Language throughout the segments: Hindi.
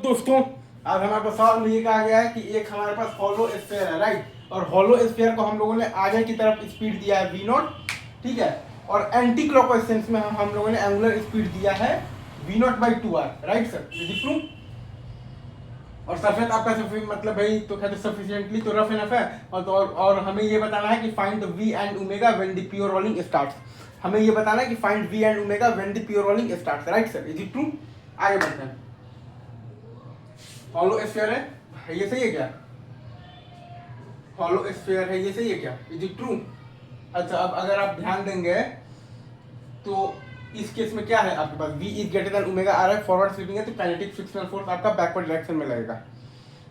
दोस्तों आज हमारे पास सवाल में ये कहा गया है कि एक हमारे पास हॉलो स्फीयर है, राइट। और हॉलो स्फीयर को हम लोगों ने आगे की तरफ स्पीड दिया है v0, ठीक है। और एंटी क्लॉकवाइज सेंस में हम लोगों ने एंगुलर स्पीड दिया है v0/2r, right sir, is it true. और सरफेस आपका मतलब भाई तो कहते सफिशिएंटली तो रफ एनफ है। और हमें ये बताना है कि find v and omega when the pure rolling starts. हमें ये बताना है कि find v and omega when the pure rolling starts, right sir, is it true. आगे बढ़ते हैं। हॉलो स्फीयर है, ये सही है क्या? हॉलो स्फीयर है, ये सही है क्या? Is it true. अच्छा, अब अगर आप ध्यान देंगे तो इस केस में क्या है आपके पास v is greater than omega R है, फॉरवर्ड स्वीपिंग है तो काइनेटिक फ्रिक्शनल फोर्स आपका बैकवर्ड डायरेक्शन में लगेगा।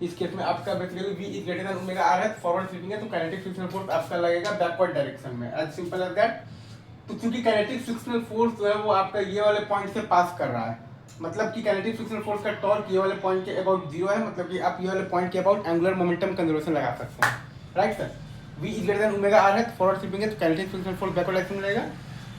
इस केस में आपका basically v is greater than omega R है, फॉरवर्ड स्वीपिंग है तो काइनेटिक फ्रिक्शनल फोर्स आपका लगेगा बैकवर्ड डायरेक्शन में, एज सिंपल एज दैट। तो क्योंकि काइनेटिक फ्रिक्शनल फोर्स जो है वो आपका ये वाले पॉइंट से पास कर रहा है, मतलब कि काइनेटिक फ्रिक्शनल फोर्स का टॉर्क ये वाले पॉइंट के अबाउट 0 है, मतलब कि आप ये वाले पॉइंट के अबाउट एंगुलर मोमेंटम कंजर्वेशन लगा सकते हैं, right sir. v is greater than omega R है, फॉरवर्ड स्वीपिंग है तो kinetic frictional force backward direction में रहेगा।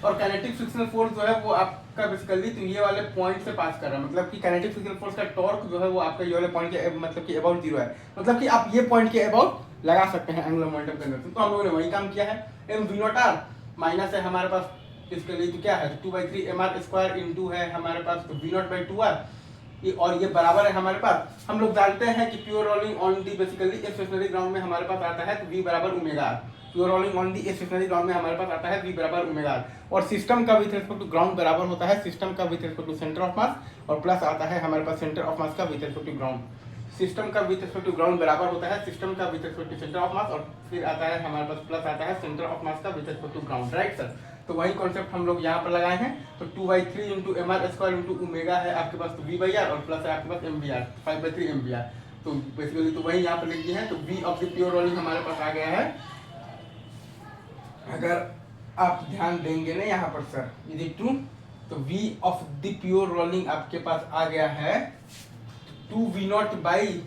और काइनेटिक फ्रिक्शनल फोर्स जो है वो आपका बेसिकली तो ये वाले पॉइंट से पास कर रहा है, मतलब कि काइनेटिक फ्रिक्शनल फोर्स का टॉर्क जो है वो आपका ये वाले पॉइंट के मतलब कि अबाउट 0 है, मतलब कि आप ये पॉइंट के अबाउट लगा सकते हैं एंगुलर मोमेंटम कंजर्वेशन। तो हम लोगों ने वही काम किया है। m v0r माइनस है हमारे पास, इसके लिए तो क्या है 2/3 mr² इंटू है हमारे पास तो v0/2r, और ये बराबर है हमारे पास। हम लोग जानते हैं कि pure rolling on the basically stationary ground में हमारे पास आता है तो v बराबर omega R. Pure rolling on the stationary ground में हमारे पास आता है v बराबर ओमेगा आर। और सिस्टम का विथ रिस्पेक्ट टू ग्राउंड बराबर होता है सिस्टम का with respect to centre of mass, और प्लस आता है हमारे पास सेंटर ऑफ मास का with respect to ground. System का विथ रिस्पेक्ट टू ग्राउंड बराबर होता है सिस्टम का with respect to centre of mass, और फिर आता है हमारे पास प्लस आता है सेंटर ऑफ मास का with respect to ground, right sir. तो वही कॉन्सेप्ट हम लोग यहाँ पर लगाए हैं। तो 2/3 इंटू mr² इंटू ओमेगा है आपके पास तो v/r, और प्लस है आपके पास mvr 5/3 mvr। तो बेसिकली तो वही यहाँ पर लिख दिए हैं। तो v of the pure rolling हमारे पास आ गया है, अगर आप ध्यान देंगे ना यहाँ पर सर, इज इट ट्रू। तो v of the pure rolling आपके पास आ गया है 2v0 बाई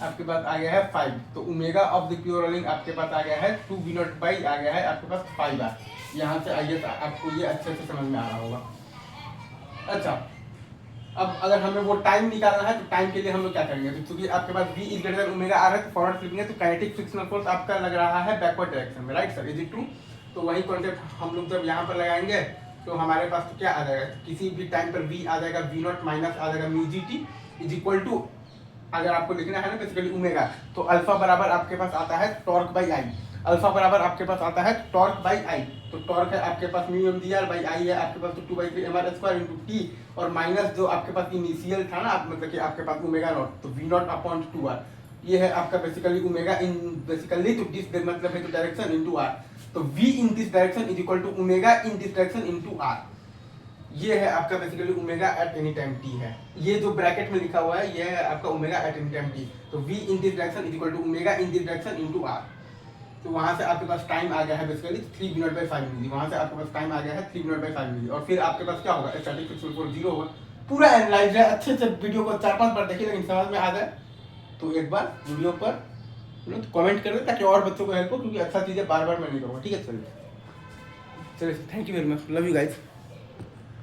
आपके पास आ गया है 5। तो omega of the pure rolling आपके पास आ गया है 2v0 बाई आ गया है आपके पास 5r। यहाँ से आइए आपको ये अच्छे से समझ में आ रहा होगा। अच्छा, अब अगर हमें वो टाइम निकालना है तो टाइम के लिए हम लोग क्या करेंगे, तो क्योंकि आपके पास v is greater than omega R है तो फॉरवर्ड स्वीपिंग है तो काइनेटिक फ्रिक्शनल फोर्स आपका लग रहा है बैकवर्ड डायरेक्शन में, right sir, is it true. तो वही कॉन्सेप्ट हम लोग जब यहाँ पर लगाएंगे तो हमारे पास तो क्या आ जाएगा, किसी भी टाइम पर v आ जाएगा v0 माइनस आ जाएगा μgt इज इक्वल टू, अगर आपको लिखना है ना बेसिकली ओमेगा, तो अल्फा बराबर आपके पास आता है टॉर्क बाई आई। अल्फा बराबर आपके पास आता है टॉर्क बाई आई। तो टॉर्क है आपके पास म्यू mdr बाई आई है आपके पास तो 2/3 mr² इंटू टी, और माइनस जो आपके पास इनिशियल था ना मतलब कि आपके पास ओमेगा नॉट तो v0/2r, ये है आपका बेसिकली ओमेगा इन बेसिकली तो दिस मतलब है तो डायरेक्शन इनटू r। तो v in this direction is equal to omega in this direction into r। ये है आपका basically omega at any time t है, ये जो ब्रैकेट में लिखा हुआ है ये है आपका omega at any time t। तो v in this direction is equal to omega in this direction into r। तो वहां से आपके पास टाइम आ गया है बेसिकली 3v0/5 मिली, वहां से आपके पास टाइम आ गया है 3v0/5 मिली, और फिर आपके पास क्या होगा स्टैटिक फ्रिक्शनल फोर्स 0 होगा। पूरा एनालाइज है, अच्छे से वीडियो को 4-5 बार देखिए, लेकिन समझ में आ जाए तो एक बार वीडियो पर कमेंट कर दे ताकि और बच्चों को हेल्प हो, क्योंकि अच्छा चीजें बार बार मैं नहीं करूँगा, ठीक है। चलिए thank you very much, love you guys.